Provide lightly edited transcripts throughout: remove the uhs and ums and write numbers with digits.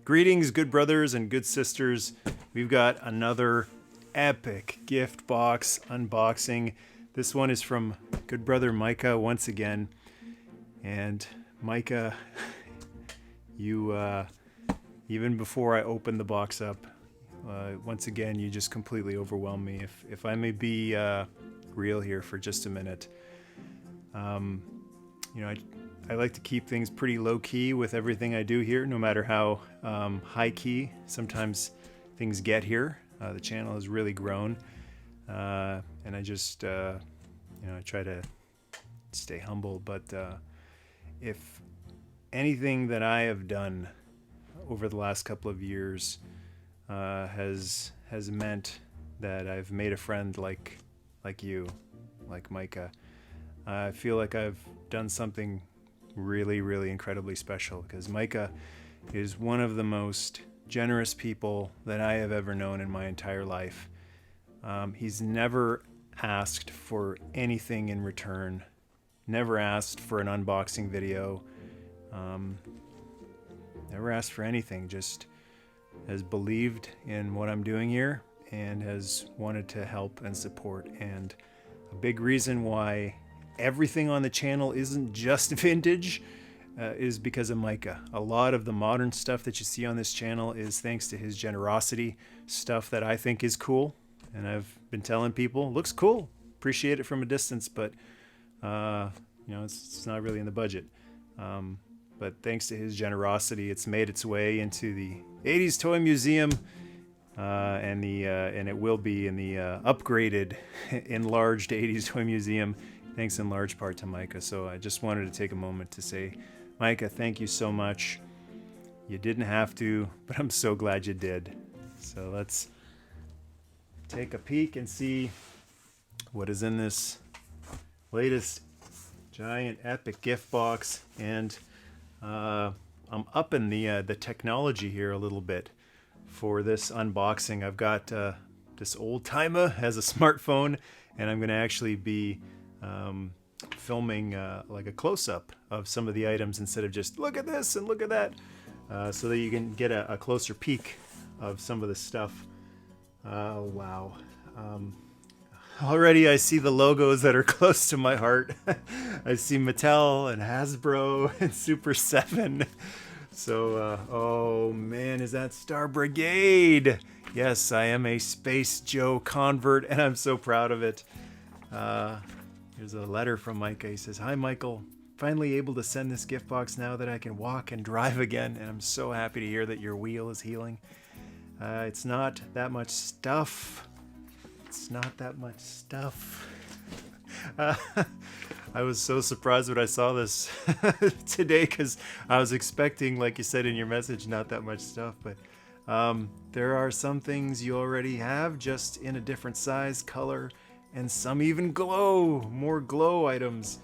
Greetings, good brothers and good sisters. We've got another epic gift box unboxing. This one is from good brother Micah once again. And Micah, you, even before I opened the box up, once again, you just completely overwhelmed me. If I may be real here for just a minute, I like to keep things pretty low key with everything I do here, no matter how high key sometimes things get here. The channel has really grown, and I just, I try to stay humble. But if anything that I have done over the last couple of years has meant that I've made a friend like you, like Micah, I feel like I've done something really, really incredibly special, because Micah is one of the most generous people that I have ever known in my entire life. He's never asked for anything in return, never asked for an unboxing video, never asked for anything, just has believed in what I'm doing here and has wanted to help and support. And a big reason why everything on the channel isn't just vintage is because of Micah. A lot of the modern stuff that you see on this channel is thanks to his generosity, stuff that I think is cool, and I've been telling people looks cool, appreciate it from a distance, but it's not really in the budget. But thanks to his generosity, it's made its way into the 80s Toy Museum, and it will be in the upgraded, enlarged 80s Toy Museum, thanks in large part to Micah. So I just wanted to take a moment to say, Micah, thank you so much. You didn't have to, but I'm so glad you did. So let's take a peek and see what is in this latest giant epic gift box. And I'm upping the technology here a little bit for this unboxing. I've got this old timer has a smartphone, and I'm going to actually be filming like a close-up of some of the items instead of just look at this and look at that, so that you can get a closer peek of some of the stuff. Oh wow. Already I see the logos that are close to my heart. I see Mattel and Hasbro and Super 7. So, oh man, is that Star Brigade? Yes, I am a Space Joe convert, and I'm so proud of it. Here's a letter from Micah. He says, "Hi, Michael. Finally able to send this gift box now that I can walk and drive again, and I'm so happy to hear that your wheel is healing. It's not that much stuff. It's not that much stuff." I was so surprised when I saw this today, because I was expecting, like you said in your message, not that much stuff. But there are some things you already have, just in a different size, color, and some even glow, more glow items.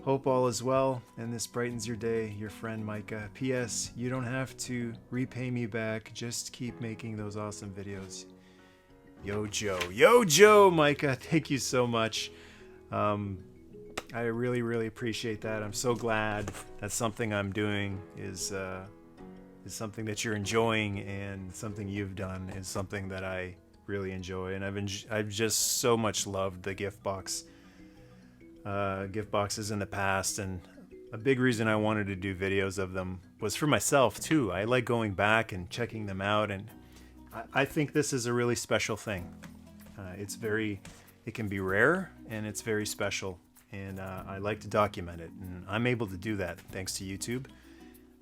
Hope all is well, and this brightens your day. Your friend Micah. P.S. You don't have to repay me back. Just keep making those awesome videos. Yo, Joe. Yo, Joe, Micah. Thank you so much. I really, really appreciate that. I'm so glad that something I'm doing is something that you're enjoying, and something you've done is something that I really enjoy. And I've just so much loved the gift boxes in the past, and a big reason I wanted to do videos of them was for myself too. I like going back and checking them out, and I think this is a really special thing. It can be rare, and it's very special, and I like to document it, and I'm able to do that thanks to YouTube.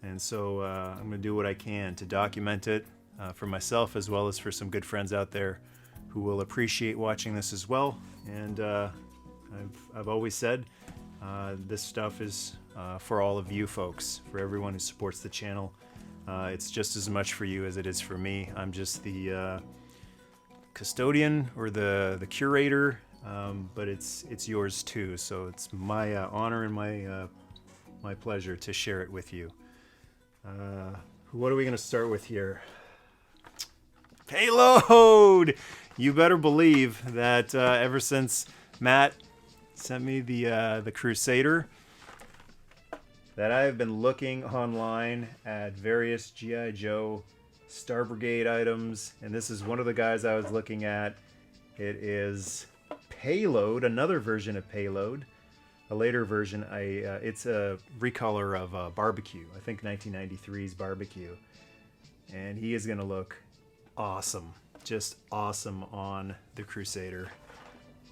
And so I'm going to do what I can to document it for myself, as well as for some good friends out there who will appreciate watching this as well. And I've always said this stuff is for all of you folks, for everyone who supports the channel. It's just as much for you as it is for me. I'm just the custodian or the curator, but it's yours too. So it's my honor and my pleasure to share it with you. What are we going to start with here? Payload! You better believe that ever since Matt sent me the Crusader, that I have been looking online at various G.I. Joe Star Brigade items, and this is one of the guys I was looking at. It is Payload, another version of Payload, a later version. It's a recolor of Barbecue, I think 1993's Barbecue, and he is going to look awesome, just awesome on the Crusader.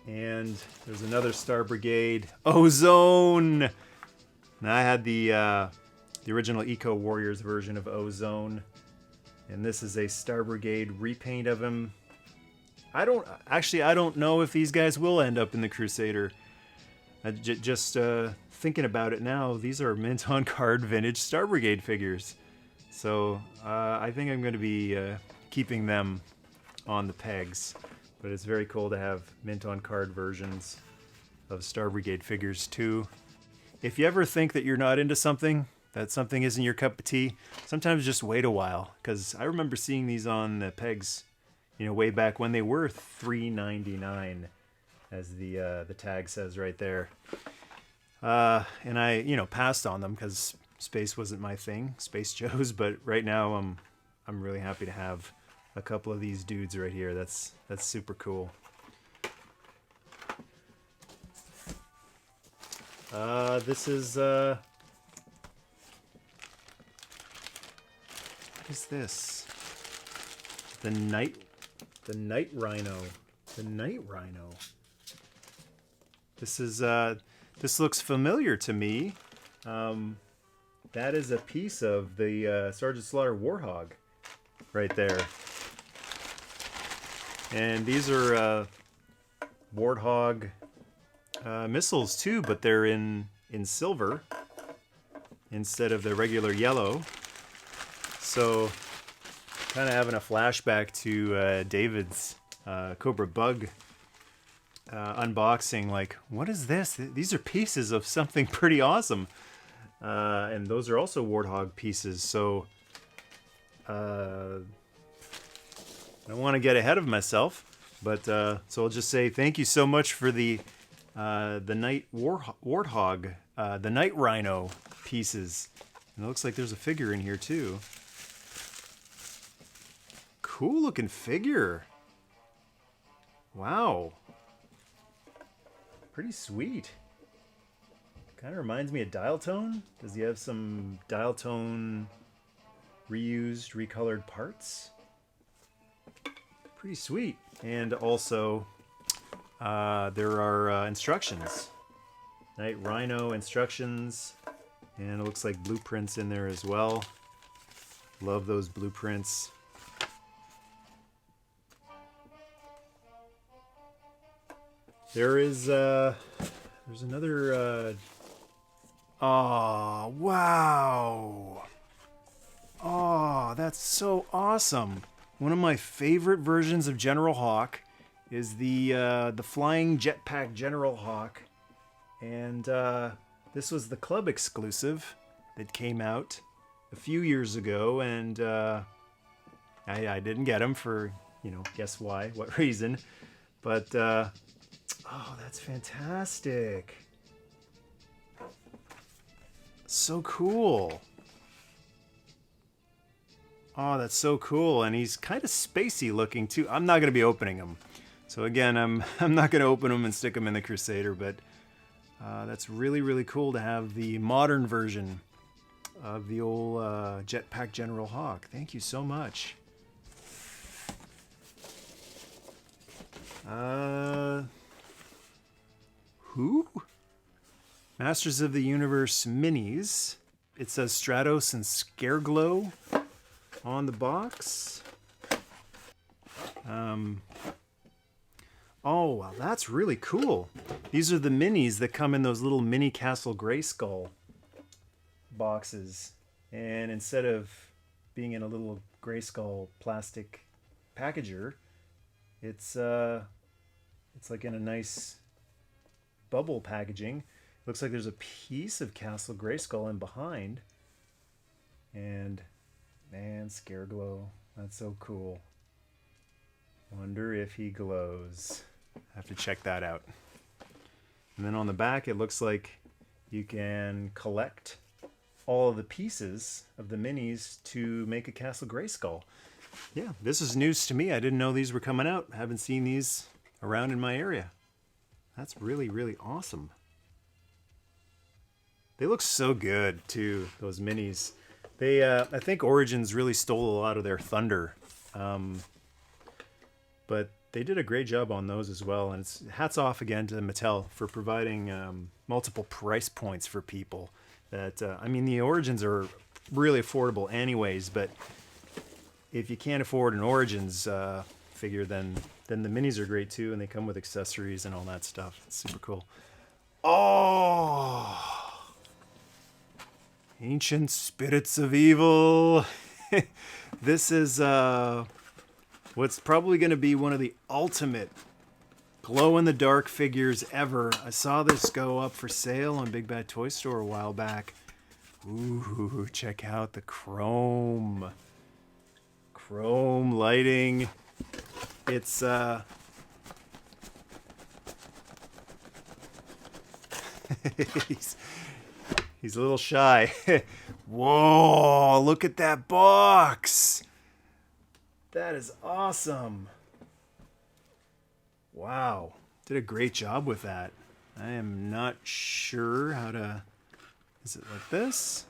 And there's another Star Brigade, Ozone. Now I had the original Eco Warriors version of Ozone, and this is a Star Brigade repaint of him. I don't know if these guys will end up in the Crusader. Just thinking about it now, these are mint on card vintage Star Brigade figures, so I think I'm going to be keeping them on the pegs. But it's very cool to have mint on card versions of Star Brigade figures too. If you ever think that you're not into something, that something isn't your cup of tea, sometimes just wait a while, because I remember seeing these on the pegs, you know, way back when they were $3.99, as the tag says right there. And I, you know, passed on them because space wasn't my thing, Space Joe's. But right now, I'm really happy to have a couple of these dudes right here. That's super cool. This is what is this? The night Rhino. The night Rhino. This is this looks familiar to me. That is a piece of the Sergeant Slaughter Warthog right there. And these are Warthog missiles too, but they're in silver instead of the regular yellow. So kind of having a flashback to David's Cobra BUGG unboxing. Like, what is this? These are pieces of something pretty awesome. And those are also Warthog pieces. So I don't want to get ahead of myself, but so I'll just say thank you so much for the Night Warthog, the Night Rhino pieces. And it looks like there's a figure in here too. Cool looking figure. Wow. Pretty sweet. Kind of reminds me of Dial Tone. Does he have some Dial Tone reused, recolored parts? Pretty sweet. And also, there are instructions. Night Rhino instructions. And it looks like blueprints in there as well. Love those blueprints. There is, there's another, oh, wow. Oh, that's so awesome. One of my favorite versions of General Hawk is the flying jetpack General Hawk. And this was the club exclusive that came out a few years ago. And I didn't get them for, you know, guess why, what reason. But, oh, that's fantastic. So cool. Oh, that's so cool. And he's kind of spacey looking too. I'm not going to be opening him. So again, I'm not going to open them and stick them in the Crusader, but that's really, really cool to have the modern version of the old Jetpack General Hawk. Thank you so much. Who? Masters of the Universe minis. It says Stratos and Scareglow on the box. Oh, wow, that's really cool. These are the minis that come in those little mini Castle Grayskull boxes. And instead of being in a little Grayskull plastic packager, it's like in a nice bubble packaging. Looks like there's a piece of Castle Grayskull in behind. And man, Scareglow, that's so cool. Wonder if he glows. I have to check that out. And then on the back, it looks like you can collect all of the pieces of the minis to make a Castle Grayskull. Yeah, this is news to me. I didn't know these were coming out. I haven't seen these around in my area. That's really, really awesome. They look so good too, those minis. They, I think Origins really stole a lot of their thunder, but they did a great job on those as well. And it's hats off again to Mattel for providing multiple price points for people. That I mean, the Origins are really affordable anyways, but if you can't afford an Origins figure, then the minis are great too, and they come with accessories and all that stuff. It's super cool. Oh! Ancient Spirits of Evil. This is what's probably going to be one of the ultimate glow-in-the-dark figures ever. I saw this go up for sale on Big Bad Toy Store a while back. Ooh, check out the chrome. Chrome lighting. It's he's a little shy. Whoa, look at that box. That is awesome. Wow, did a great job with that. I am not sure how to... Is it like this?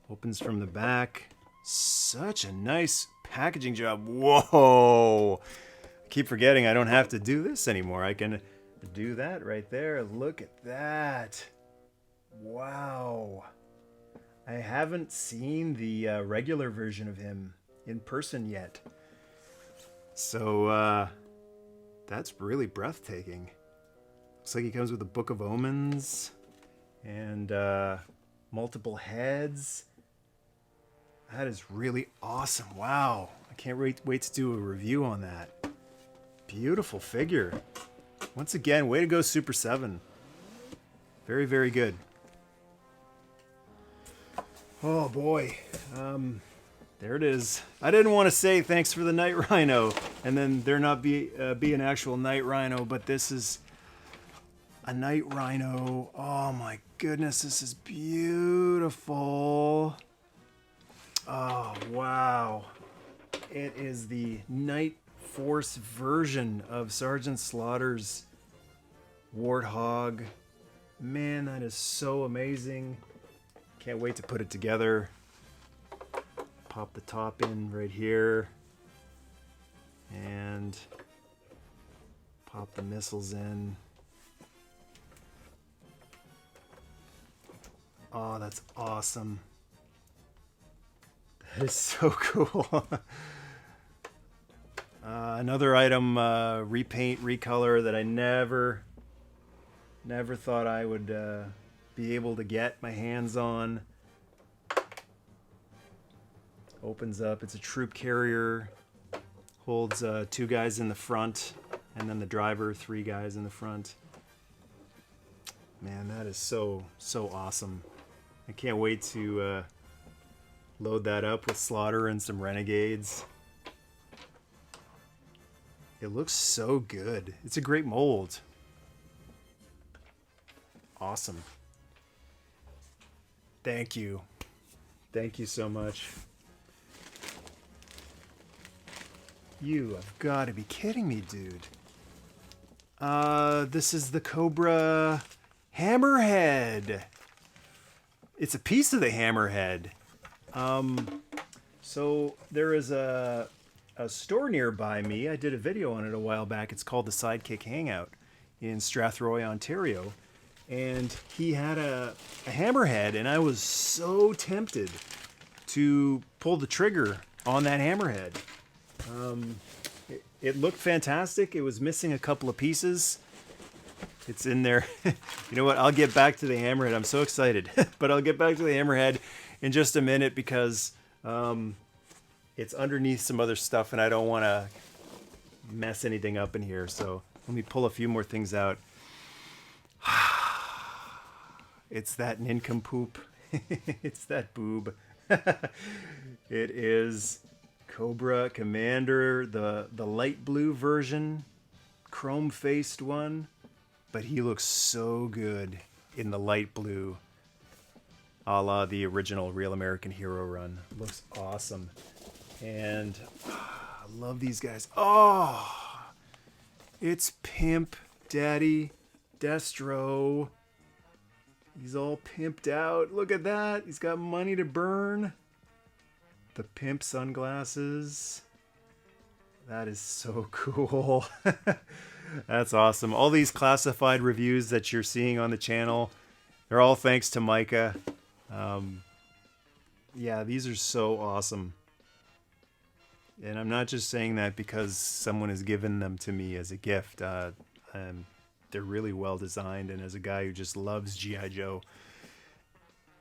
Opens from the back. Such a nice packaging job. Whoa! I keep forgetting I don't have to do this anymore. I can do that right there. Look at that. Wow. I haven't seen the regular version of him in person yet. So, that's really breathtaking. Looks like he comes with a Book of Omens and multiple heads. That is really awesome. Wow. I can't wait to do a review on that. Beautiful figure. Once again, way to go, Super 7. Very, very good. Oh boy. There it is. I didn't want to say thanks for the Night Rhino and then there not be an actual Night Rhino, but this is a Night Rhino. Oh my goodness, this is beautiful. Oh wow. It is the Night Force version of Sergeant Slaughter's Warthog. Man, that is so amazing. Can't wait to put it together. Pop the top in right here. And pop the missiles in. Oh, that's awesome. That is so cool. Another item, repaint, recolor that I never thought I would be able to get my hands on. Opens up. It's a troop carrier. Holds 2 guys in the front, and then the driver, 3 guys in the front. Man, that is so awesome. I can't wait to load that up with Slaughter and some Renegades. It looks so good. It's a great mold. Awesome. Thank you. Thank you so much. You have got to be kidding me, dude. This is the Cobra Hammerhead. It's a piece of the Hammerhead. So there is a store nearby me. I did a video on it a while back. It's called the Sidekick Hangout in Strathroy, Ontario. And he had a Hammerhead, and I was so tempted to pull the trigger on that Hammerhead. It looked fantastic. It was missing a couple of pieces. It's in there. You know what? I'll get back to the Hammerhead. I'm so excited. But I'll get back to the Hammerhead in just a minute because it's underneath some other stuff and I don't want to mess anything up in here. So let me pull a few more things out. It's that nincompoop. It's that boob. It is Cobra Commander, the light blue version, chrome-faced one. But he looks so good in the light blue. a la the original Real American Hero run. Looks awesome. And I love these guys. Oh, it's Pimp Daddy Destro. He's all pimped out. Look at that. He's got money to burn. The pimp sunglasses. That is so cool. That's awesome. All these classified reviews that you're seeing on the channel, they're all thanks to Micah. Yeah, these are so awesome. And I'm not just saying that because someone has given them to me as a gift. They're really well designed, and as a guy who just loves G.I. Joe,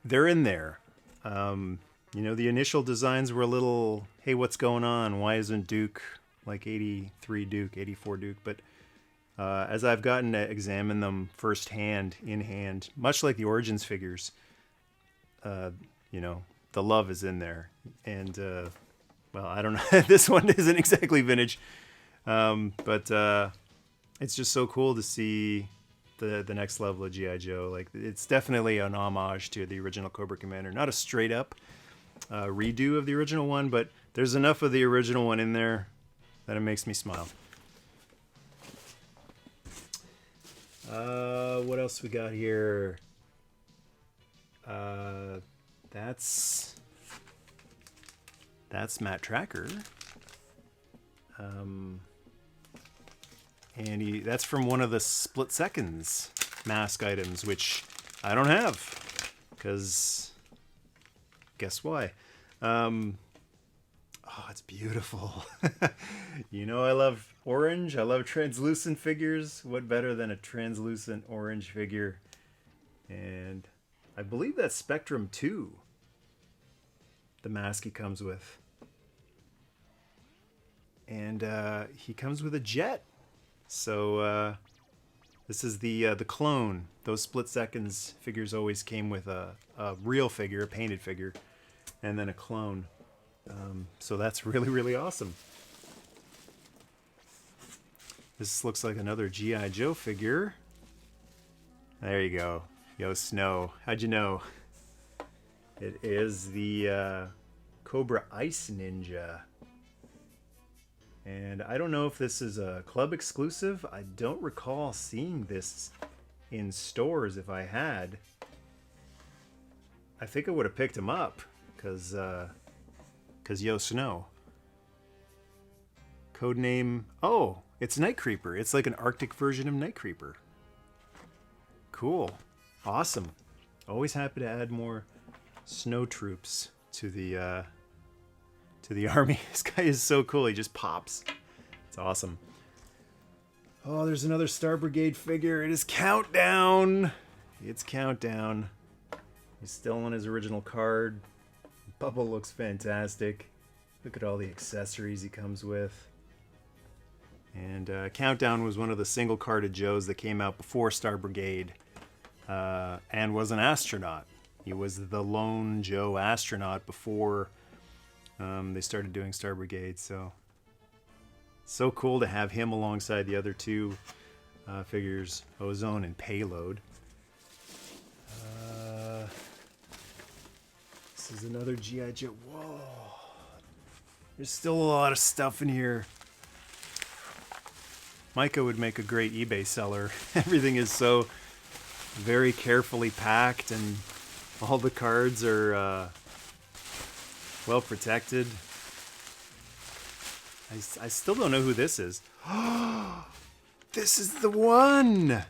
they're in there. You know, the initial designs were a little, hey, what's going on? Why isn't Duke like 83 Duke, 84 Duke? But as I've gotten to examine them firsthand, in hand, much like the Origins figures, you know, the love is in there. And, well, I don't know. This one isn't exactly vintage. But it's just so cool to see the next level of G.I. Joe. Like, it's definitely an homage to the original Cobra Commander. Not a straight up redo of the original one, but there's enough of the original one in there that it makes me smile. What else we got here? That's Matt Tracker. And that's from one of the Split Seconds mask items, which I don't have, because guess why? Oh, it's beautiful. You know, I love orange. I love translucent figures. What better than a translucent orange figure? And I believe that's Spectrum 2, the mask he comes with. And he comes with a jet. So this is the clone. Those Split Seconds figures always came with a real figure, a painted figure, and then a clone. So that's really, really awesome. This looks like another G.I. Joe figure. There you go. Yo, Snow. How'd you know? It is the Cobra Ice Ninja. And I don't know if this is a club exclusive. I don't recall seeing this in stores. If I had, I think I would have picked him up, because Yo Snow. Codename, oh, it's Night Creeper. It's like an Arctic version of Night Creeper. Cool. Awesome. Always happy to add more snow troops to the army. This guy is so cool. He just pops. It's awesome. Oh, there's another Star Brigade figure. It is Countdown. It's Countdown. He's still on his original card. Bubba looks fantastic. Look at all the accessories he comes with. And Countdown was one of the single carded Joes that came out before Star Brigade, and was an astronaut. He was the lone Joe astronaut before they started doing Star Brigade. So cool to have him alongside the other two figures, Ozone and Payload. This is another G.I. Joe. Whoa. There's still a lot of stuff in here. Micah would make a great eBay seller. Everything is so very carefully packed, and all the cards are well protected. I still don't know who this is. This is the one!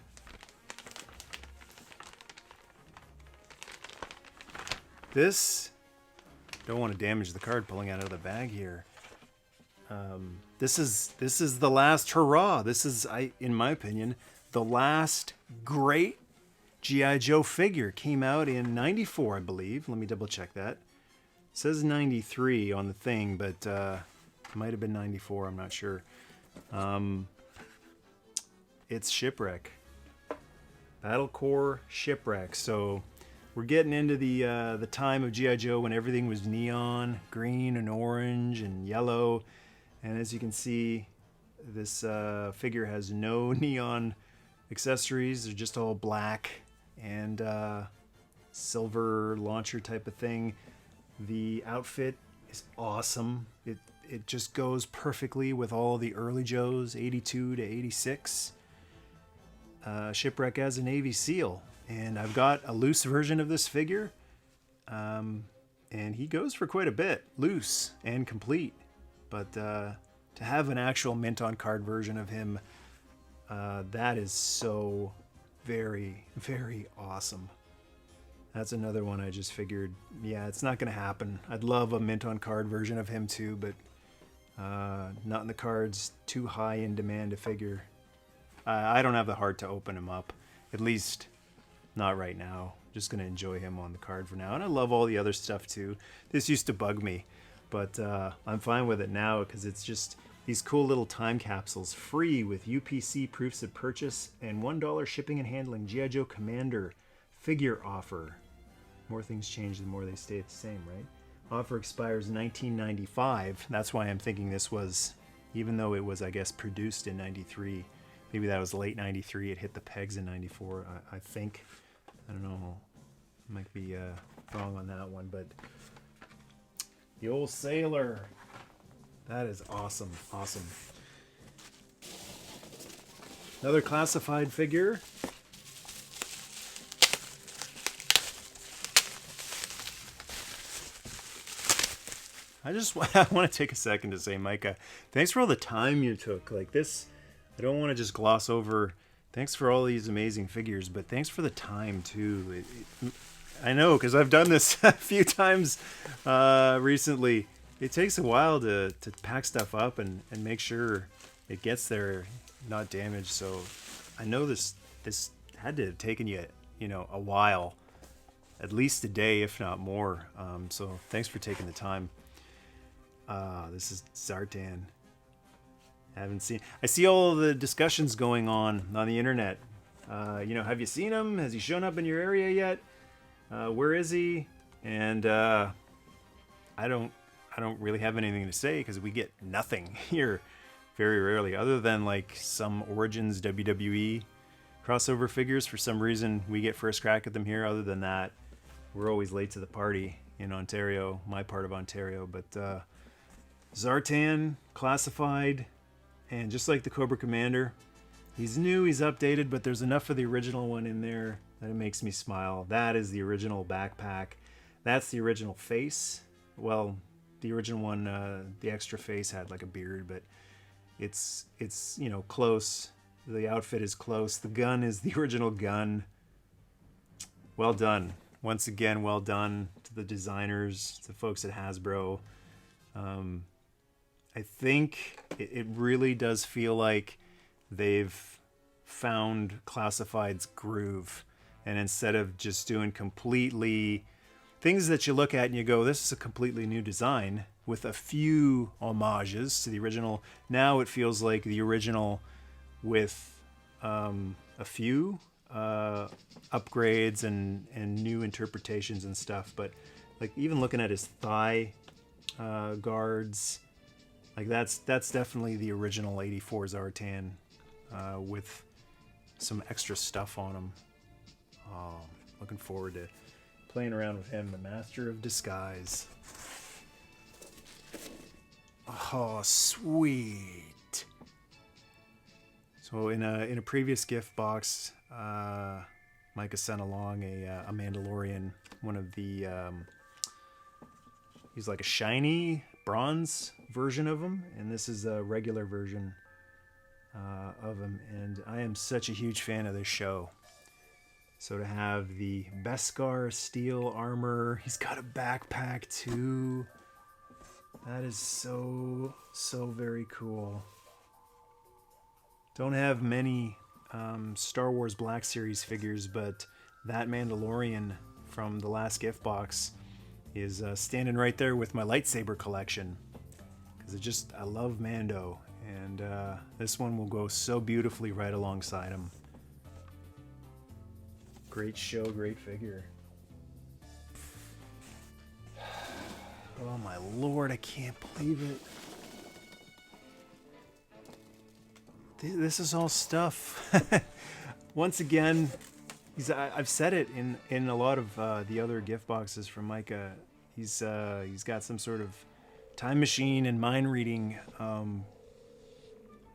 This, don't want to damage the card pulling out of the bag here. This is the last hurrah. This is, in my opinion, the last great G.I. Joe figure. Came out in '94, I believe. Let me double check that. It says '93 on the thing, but it might have been '94. I'm not sure. It's Shipwreck. Battle Corps Shipwreck. So we're getting into the time of G.I. Joe when everything was neon, green and orange and yellow. And as you can see, this figure has no neon accessories. They're just all black and silver launcher type of thing. The outfit is awesome. It just goes perfectly with all the early Joes, 82 to 86. Shipwreck as a Navy SEAL. And I've got a loose version of this figure. And he goes for quite a bit, loose and complete. But to have an actual mint on card version of him, that is so very, very awesome. That's another one I just figured, yeah, it's not going to happen. I'd love a mint on card version of him too, but not in the cards, too high in demand a figure. I don't have the heart to open him up, at least not right now. Just going to enjoy him on the card for now. And I love all the other stuff too. This used to bug me, but I'm fine with it now because it's just these cool little time capsules, free with UPC proofs of purchase and $1 shipping and handling. G.I. Joe Commander figure offer. More things change, the more they stay the same, right? Offer expires 1995. That's why I'm thinking this was, even though it was, I guess, produced in 93, maybe that was late 93. It hit the pegs in 94, I think. I don't know. Might be wrong on that one, but the old sailor. That is awesome. Awesome. Another classified figure. I want to take a second to say, Micah, thanks for all the time you took. Like this, I don't want to just gloss over. Thanks for all these amazing figures, but thanks for the time too. I know, because I've done this a few times recently. It takes a while to pack stuff up and make sure it gets there, not damaged. So I know this had to have taken you, a while, at least a day, if not more. So thanks for taking the time. This is Zartan. I see all the discussions going on the internet. Have you seen him? Has he shown up in your area yet? Where is he? And I don't really have anything to say because we get nothing here very rarely, other than like some Origins WWE crossover figures. For some reason, we get first crack at them here. Other than that, we're always late to the party in Ontario, my part of Ontario. But Zartan, classified, and just like the Cobra Commander, he's new, he's updated, but there's enough of the original one in there that it makes me smile. That is the original backpack. That's the original face. Well, the original one, the extra face had like a beard, but it's close. The outfit is close. The gun is the original gun. Well done. Once again, well done to the designers, to the folks at Hasbro. I think it really does feel like they've found Classified's groove, and instead of just doing completely things that you look at and you go, this is a completely new design with a few homages to the original, now it feels like the original with a few upgrades and new interpretations and stuff. But like even looking at his thigh guards, like that's definitely the original 84 Zartan with some extra stuff on him. Oh, looking forward to playing around with him, the Master of Disguise. Oh, sweet. So in a previous gift box, Micah sent along a Mandalorian, one of the he's like a shiny bronze version of him, and this is a regular version of him, and I am such a huge fan of this show. So to have the Beskar steel armor, he's got a backpack too. That is so very cool. Don't have many Star Wars Black Series figures, but that Mandalorian from the last gift box is standing right there with my lightsaber collection, because I love Mando, and this one will go so beautifully right alongside him. Great show, great figure. Oh my lord, I can't believe it. This is all stuff. Once again, I've said it in a lot of the other gift boxes from Micah. He's got some sort of time machine and mind reading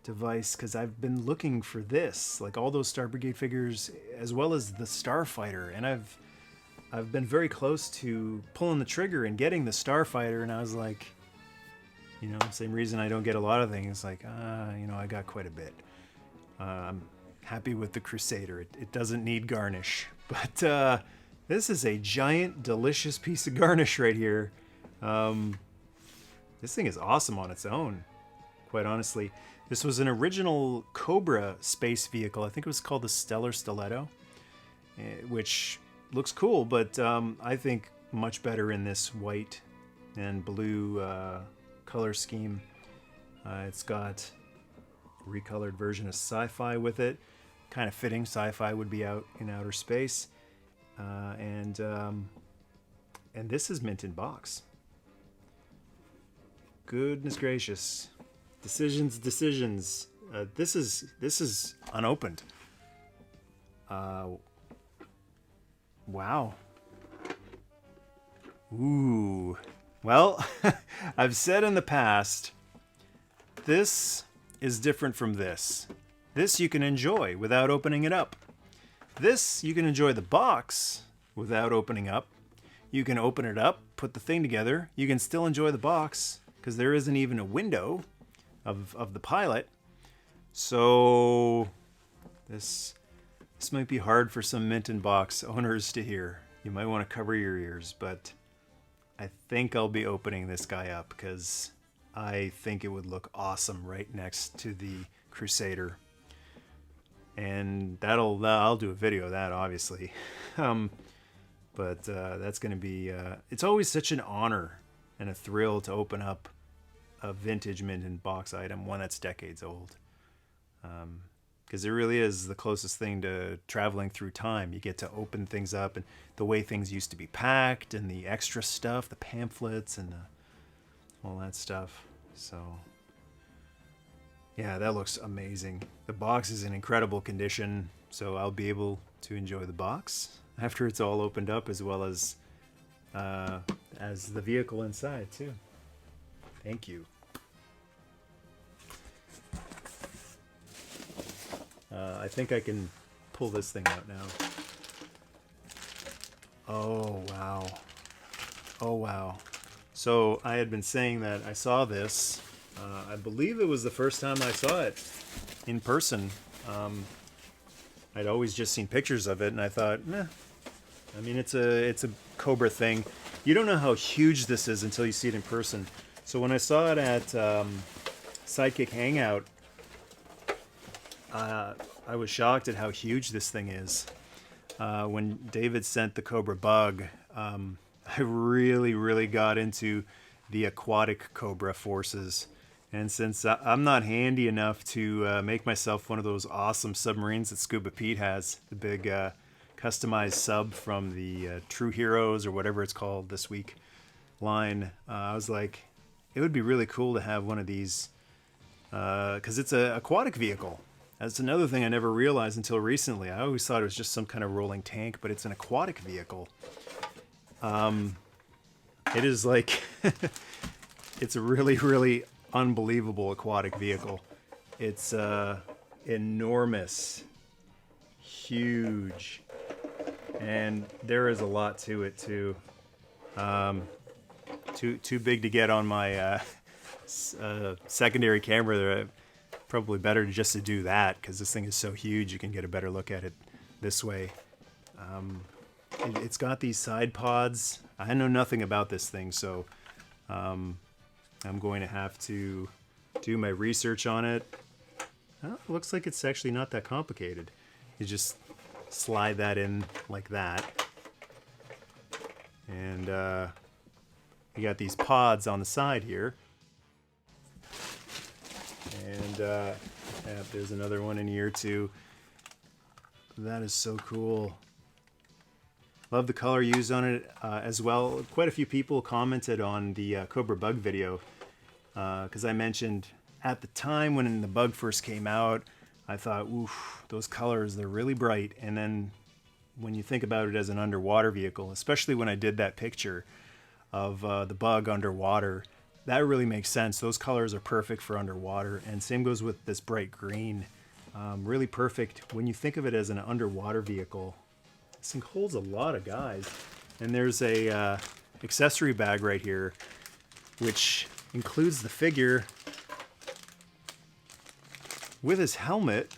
device, because I've been looking for this, like all those Star Brigade figures, as well as the Starfighter, and I've been very close to pulling the trigger and getting the Starfighter, and I was like, you know, same reason I don't get a lot of things, like, you know, I got quite a bit. I'm happy with the Crusader. It doesn't need garnish, but this is a giant, delicious piece of garnish right here. This thing is awesome on its own, quite honestly. This was an original Cobra space vehicle. I think it was called the Stellar Stiletto, which looks cool, but I think much better in this white and blue color scheme. It's got a recolored version of Sci-Fi with it. Kind of fitting. Sci-Fi would be out in outer space. And this is mint in box. Goodness gracious. Decisions. This is unopened. Wow. Ooh. Well, I've said in the past, this is different from this. This you can enjoy without opening it up. This, you can enjoy the box without opening up. You can open it up, put the thing together. You can still enjoy the box, because there isn't even a window of the pilot. So this might be hard for some mint in box owners to hear. You might want to cover your ears, but I think I'll be opening this guy up, because I think it would look awesome right next to the Crusader. And I'll do a video of that, obviously. But that's going to be, it's always such an honor and a thrill to open up a vintage mint in box item, one that's decades old. Because it really is the closest thing to traveling through time. You get to open things up, and the way things used to be packed, and the extra stuff, the pamphlets, and all that stuff. So yeah, that looks amazing. The box is in incredible condition, so I'll be able to enjoy the box after it's all opened up, as well as the vehicle inside too. Thank you. I think I can pull this thing out now. Oh wow. Oh wow. So I had been saying that I saw this. I believe it was the first time I saw it in person. I'd always just seen pictures of it, and I thought, I mean, it's a Cobra thing. You don't know how huge this is until you see it in person. So when I saw it at Sidekick Hangout, I was shocked at how huge this thing is. When David sent the Cobra BUGG, I really got into the aquatic Cobra forces. And since I'm not handy enough to make myself one of those awesome submarines that Scuba Pete has, the big customized sub from the True Heroes or whatever it's called this week line, I was like, it would be really cool to have one of these, because it's an aquatic vehicle. That's another thing I never realized until recently. I always thought it was just some kind of rolling tank, but it's an aquatic vehicle. It is like, it's a really unbelievable aquatic vehicle. It's enormous, huge, and there is a lot to it too. Too big to get on my secondary camera there. Probably better just to do that, because this thing is so huge you can get a better look at it this way. It's got these side pods. I know nothing about this thing, so I'm going to have to do my research on it. It looks like it's actually not that complicated. You just slide that in like that, and you got these pods on the side here. And yeah, there's another one in here too. That is so cool. Love the color used on it as well. Quite a few people commented on the Cobra BUGG video, because I mentioned at the time when the BUGG first came out, I thought, oof, those colors, they're really bright. And then when you think about it as an underwater vehicle, especially when I did that picture of the BUGG underwater, that really makes sense. Those colors are perfect for underwater, and same goes with this bright green. Really perfect when you think of it as an underwater vehicle. This thing holds a lot of guys. And there's a accessory bag right here, which includes the figure with his helmet,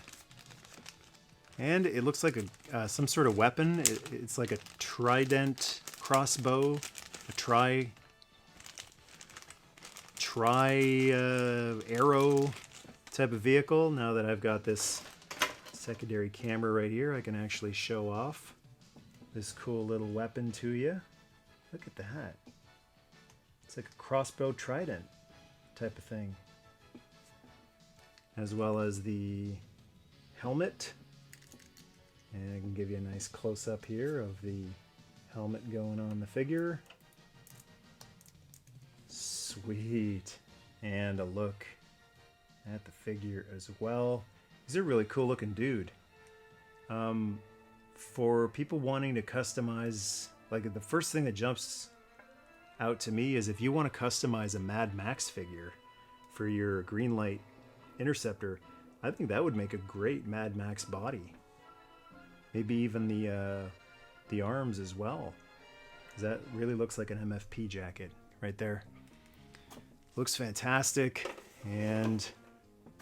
and it looks like some sort of weapon. It's like a trident crossbow, a tri arrow type of vehicle. Now that I've got this secondary camera right here, I can actually show off this cool little weapon to you. Look at that. It's like a crossbow trident type of thing. As well as the helmet. And I can give you a nice close-up here of the helmet going on the figure. Sweet. And a look at the figure as well. He's a really cool looking dude. For people wanting to customize, like the first thing that jumps out to me is if you want to customize a m.a.s.k figure for your green light interceptor, I think that would make a great m.a.s.k body. Maybe even the arms as well. That really looks like an MFP jacket right there. Looks fantastic, and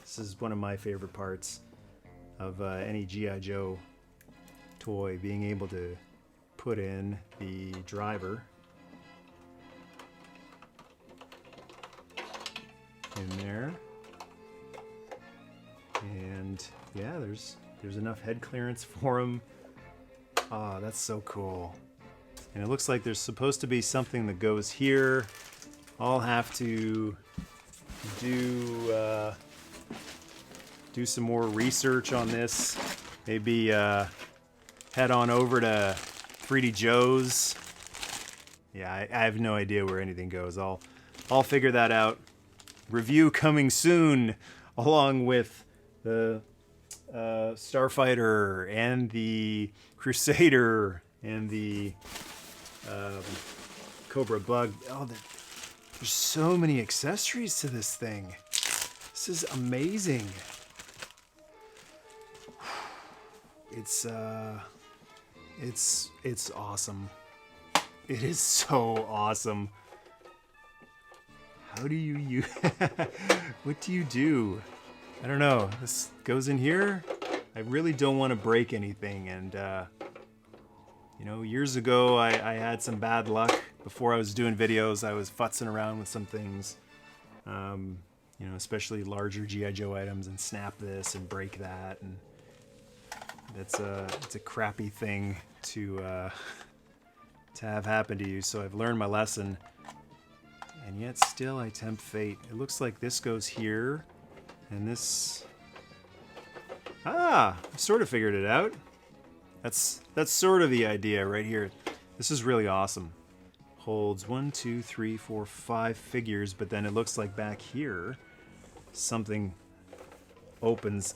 this is one of my favorite parts of any G.I. Joe toy, being able to put in the driver in there. And yeah, there's enough head clearance for him. Oh, that's so cool. And it looks like there's supposed to be something that goes here. I'll have to do some more research on this. Maybe head on over to 3D Joe's. Yeah, I have no idea where anything goes. I'll figure that out. Review coming soon, along with the Starfighter and the Crusader and the Cobra BUGG. Oh, there's so many accessories to this thing. This is amazing. It's awesome. It is so awesome. How do you use what do you do? I don't know. This goes in here. I really don't want to break anything, and you know, years ago I had some bad luck. Before I was doing videos, I was futzing around with some things, you know, especially larger G.I. Joe items, and snap this and break that, and it's a crappy thing to have happen to you. So I've learned my lesson, and yet still I tempt fate. It looks like this goes here, and this. I sort of figured it out. That's sort of the idea right here. This is really awesome. Holds 1, 2, 3, 4, 5 figures, but then it looks like back here something opens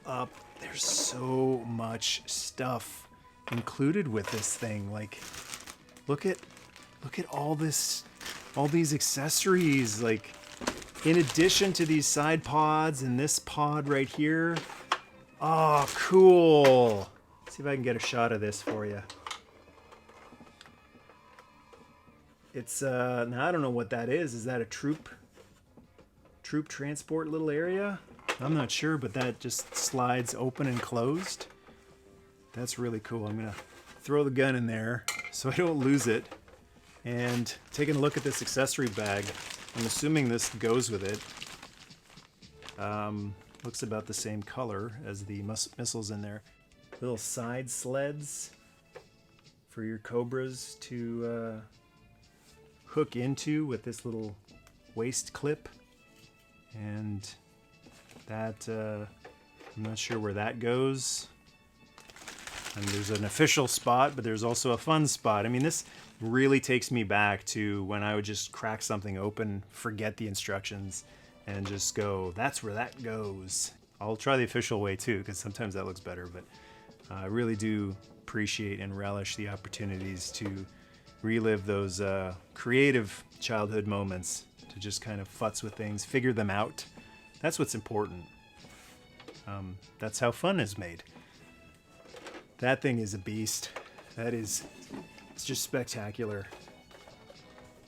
up. There's so much stuff included with this thing. Like, look at all this, all these accessories. Like, in addition to these side pods and this pod right here. Oh, cool. Let's see if I can get a shot of this for you. It's now I don't know what that is. Is that a troop transport little area? I'm not sure, but that just slides open and closed. That's really cool. I'm gonna throw the gun in there so I don't lose it. And taking a look at this accessory bag, I'm assuming this goes with it. Looks about the same color as the missiles in there. Little side sleds for your Cobras to hook into with this little waist clip. And that, I'm not sure where that goes. And there's an official spot, but there's also a fun spot. I mean, this really takes me back to when I would just crack something open, forget the instructions, and just go, that's where that goes. I'll try the official way too, because sometimes that looks better, but I really do appreciate and relish the opportunities to relive those creative childhood moments, to just kind of futz with things, figure them out. That's what's important. That's how fun is made. That thing is a beast. It's just spectacular.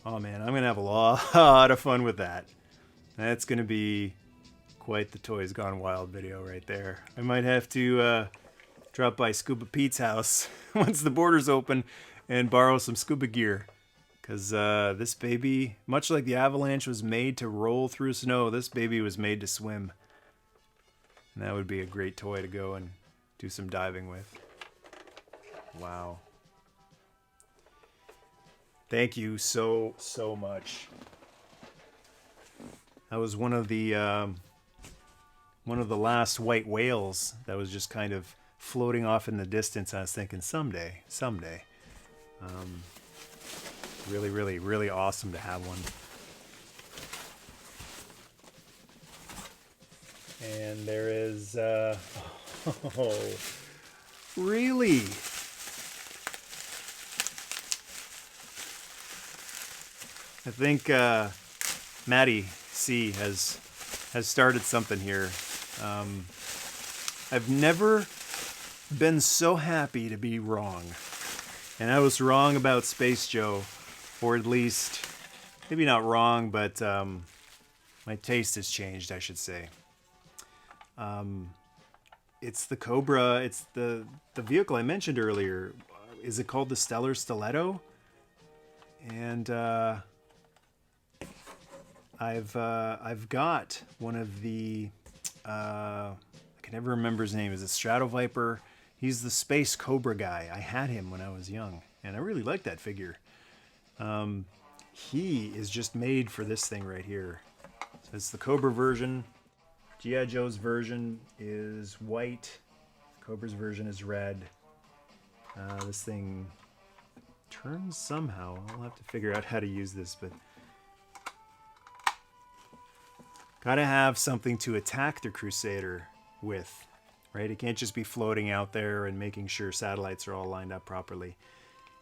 Oh man, I'm gonna have a lot of fun with that. That's gonna be quite the Toys Gone Wild video right there. I might have to drop by Scuba Pete's house once the borders open and borrow some scuba gear. Because this baby, much like the Avalanche was made to roll through snow, this baby was made to swim. And that would be a great toy to go and do some diving with. Wow. Thank you so much. That was one of the last white whales that was just kind of floating off in the distance. I was thinking someday. Really awesome to have one. And there is oh, really? I think Maddie C has started something here. I've never been so happy to be wrong. And I was wrong about Space Joe, or at least, maybe not wrong, but my taste has changed, I should say. It's the Cobra, it's the vehicle I mentioned earlier. Is it called the Stellar Stiletto? And I've got one of the I can never remember his name. Is it Stratoviper? He's the Space Cobra guy. I had him when I was young, and I really like that figure. He is just made for this thing right here. So it's the Cobra version. G.I. Joe's version is white. Cobra's version is red. This thing turns somehow. I'll have to figure out how to use this, but gotta have something to attack the Crusader with, right? It can't just be floating out there and making sure satellites are all lined up properly.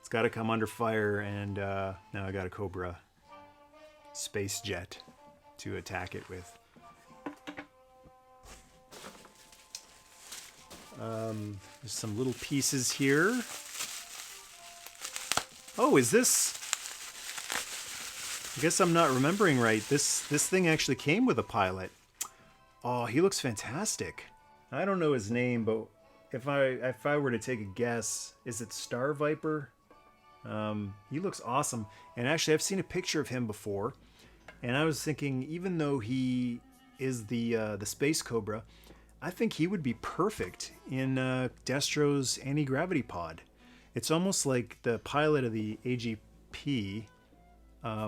It's got to come under fire, and now I got a Cobra space jet to attack it with. There's some little pieces here. Oh, is this... I guess I'm not remembering right. This thing actually came with a pilot. Oh, he looks fantastic. I don't know his name, but if I were to take a guess, is it Star Viper? He looks awesome. And actually, I've seen a picture of him before, and I was thinking, even though he is the Space Cobra, I think he would be perfect in Destro's anti-gravity pod. It's almost like the pilot of the AGP. I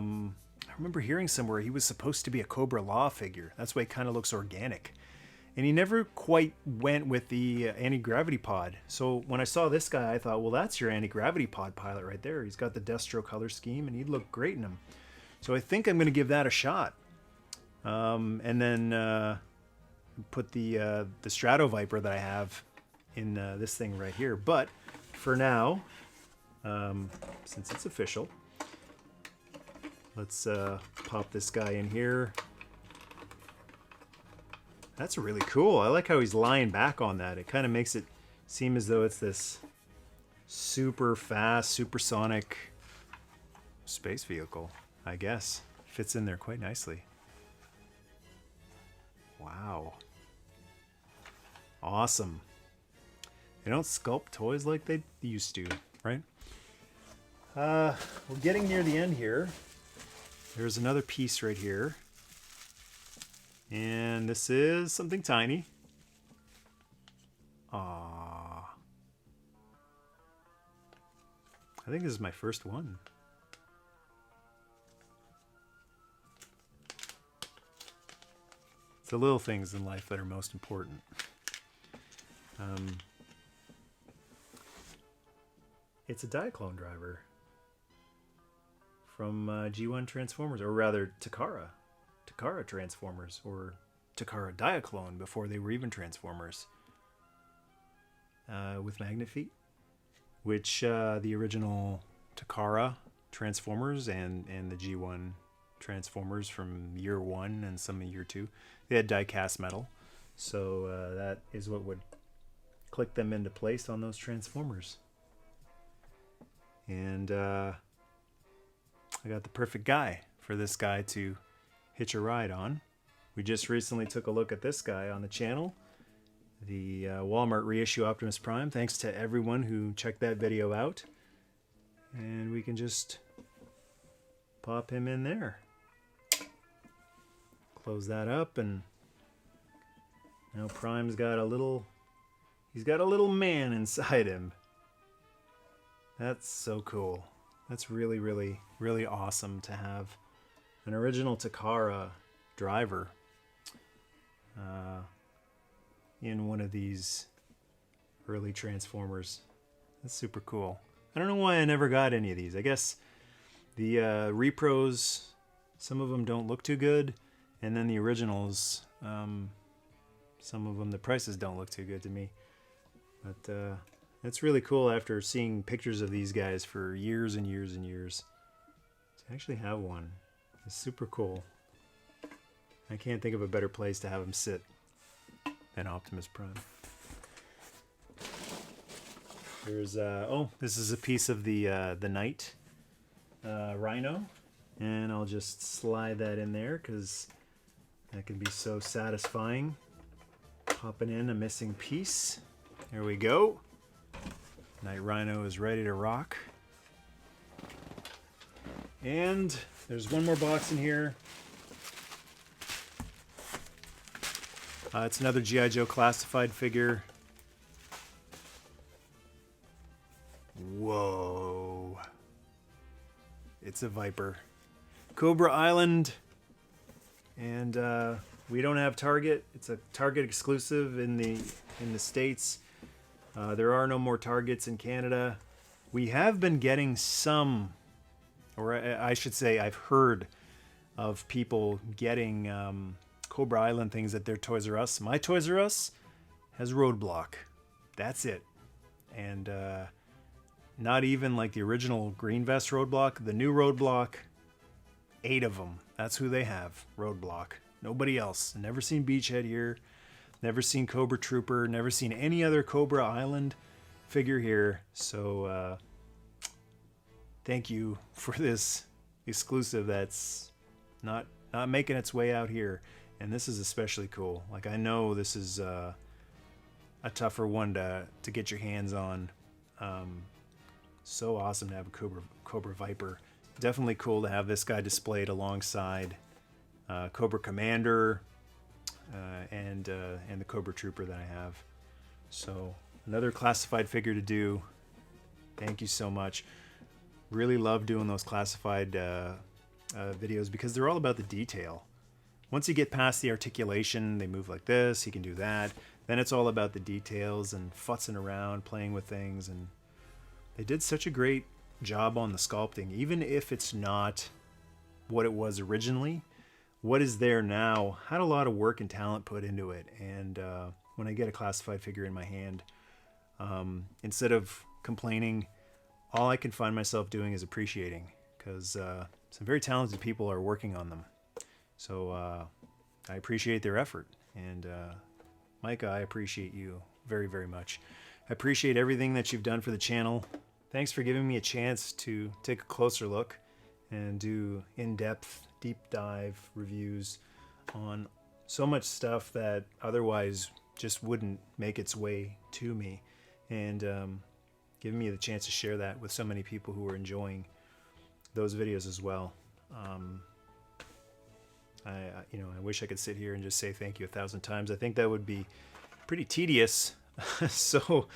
remember hearing somewhere he was supposed to be a Cobra Law figure. That's why he kind of looks organic. And he never quite went with the anti-gravity pod. So when I saw this guy, I thought, well, that's your anti-gravity pod pilot right there. He's got the Destro color scheme, and he'd look great in him. So I think I'm going to give that a shot. And then put the Stratoviper that I have in this thing right here. But for now, since it's official, let's pop this guy in here. That's really cool. I like how he's lying back on that. It kind of makes it seem as though it's this super fast, supersonic space vehicle, I guess. Fits in there quite nicely. Wow. Awesome. They don't sculpt toys like they used to, right? We're getting near the end here. There's another piece right here. And this is something tiny. Aww. I think this is my first one. It's the little things in life that are most important. It's a Diaclone driver from G1 Transformers, or rather Takara Transformers, or Takara Diaclone before they were even Transformers. with magnet feet, which the original Takara Transformers and the G1 Transformers from year 1 and some of year 2, they had die-cast metal. So that is what would click them into place on those Transformers. And I got the perfect guy for this guy to hitch a ride on. We just recently took a look at this guy on the channel, the Walmart reissue Optimus Prime. Thanks to everyone who checked that video out. And we can just pop him in there. Close that up, and now Prime's got a little, he's got a little man inside him. That's so cool. That's really, really, really awesome to have an original Takara driver in one of these early Transformers. That's super cool. I don't know why I never got any of these. I guess the repros, some of them don't look too good, and then the originals, some of them, the prices don't look too good to me. But it's really cool after seeing pictures of these guys for years and years and years to actually have one. It's super cool. I can't think of a better place to have him sit than Optimus Prime. There's oh, this is a piece of the Knight Rhino, and I'll just slide that in there because that can be so satisfying. Popping in a missing piece. There we go. Knight Rhino is ready to rock. And there's one more box in here. It's another G.I. Joe classified figure. Whoa. It's a Viper. Cobra Island. And we don't have Target. It's a Target exclusive in the States. There are no more Targets in Canada. We have been getting some, or I should say I've heard of people getting Cobra Island things at their Toys R Us. My Toys R Us has Roadblock. That's it. And not even like the original Green Vest Roadblock. The new Roadblock, 8 of them. That's who they have, Roadblock. Nobody else. Never seen Beachhead here. Never seen Cobra Trooper. Never seen any other Cobra Island figure here. So thank you for this exclusive that's not making its way out here. And this is especially cool. Like, I know this is a tougher one to get your hands on. So awesome to have a Cobra Viper. Definitely cool to have this guy displayed alongside Cobra Commander and the Cobra Trooper that I have. So another classified figure to do. Thank you so much. Really love doing those classified videos because they're all about the detail. Once you get past the articulation, they move like this, he can do that. Then it's all about the details and futzing around, playing with things. And they did such a great job on the sculpting. Even if it's not what it was originally, what is there now had a lot of work and talent put into it. And when I get a classified figure in my hand, instead of complaining, all I can find myself doing is appreciating, because some very talented people are working on them. So I appreciate their effort. And Micah, I appreciate you very, very much. I appreciate everything that you've done for the channel. Thanks for giving me a chance to take a closer look and do in-depth, deep dive reviews on so much stuff that otherwise just wouldn't make its way to me. And giving me the chance to share that with so many people who are enjoying those videos as well. I wish I could sit here and just say thank you 1,000 times. I think that would be pretty tedious. So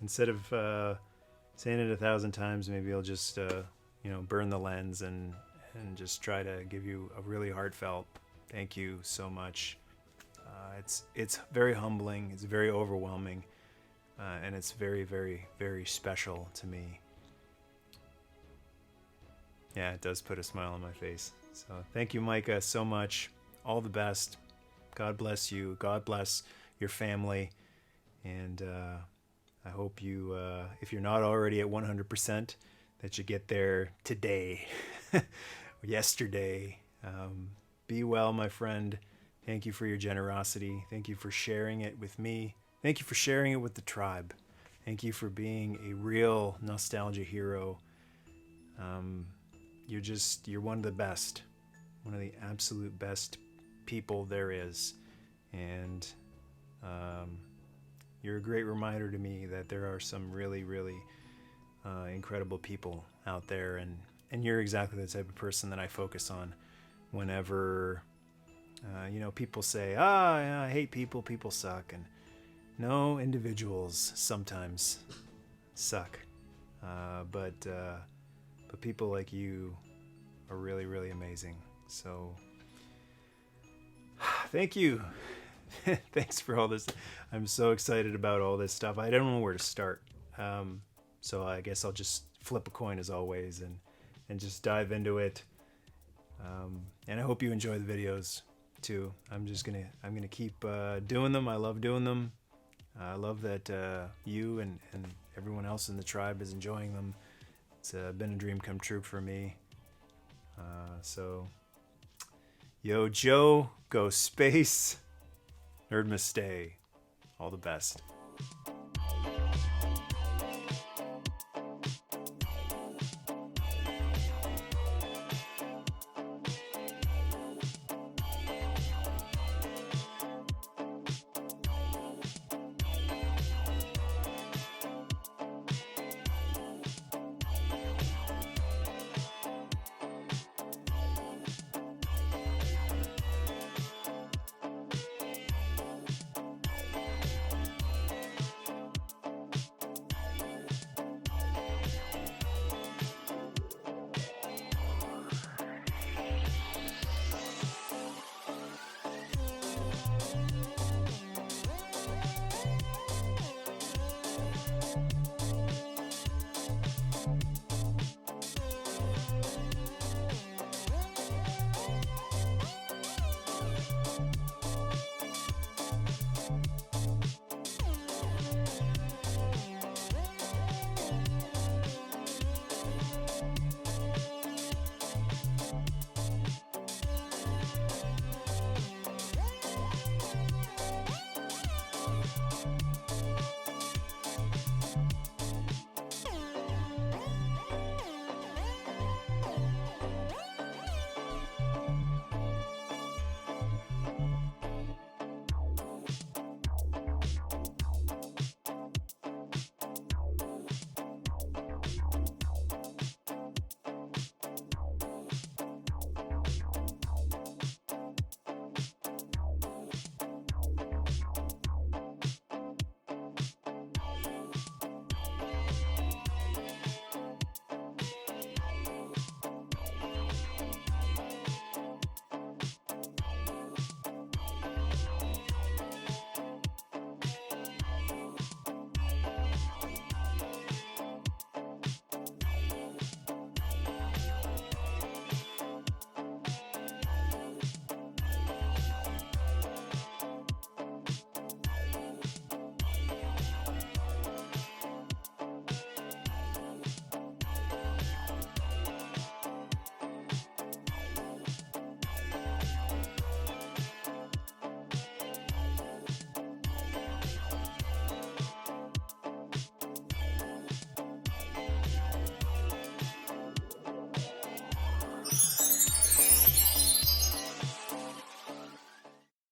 instead of saying it 1,000 times, maybe I'll just burn the lens and just try to give you a really heartfelt thank you so much. It's very humbling. It's very overwhelming, and it's very, very, very special to me. Yeah, it does put a smile on my face. So thank you, Micah, so much. All the best. God bless you. God bless your family. And I hope you, if you're not already at 100%, that you get there today, yesterday. Be well, my friend. Thank you for your generosity. Thank you for sharing it with me. Thank you for sharing it with the tribe. Thank you for being a real nostalgia hero. You're one of the best, one of the absolute best people there is. And you're a great reminder to me that there are some really, really incredible people out there. And you're exactly the type of person that I focus on whenever, people say, I hate people, people suck. And no, individuals sometimes suck. But people like you are really, really amazing. So thank you. Thanks for all this. I'm so excited about all this stuff. I don't know where to start. So I guess I'll just flip a coin as always and just dive into it. And I hope you enjoy the videos too. I'm gonna keep doing them. I love doing them. I love that you and everyone else in the tribe is enjoying them. It's been a dream come true for me. So, yo, Joe, go space. Nerd must stay. All the best.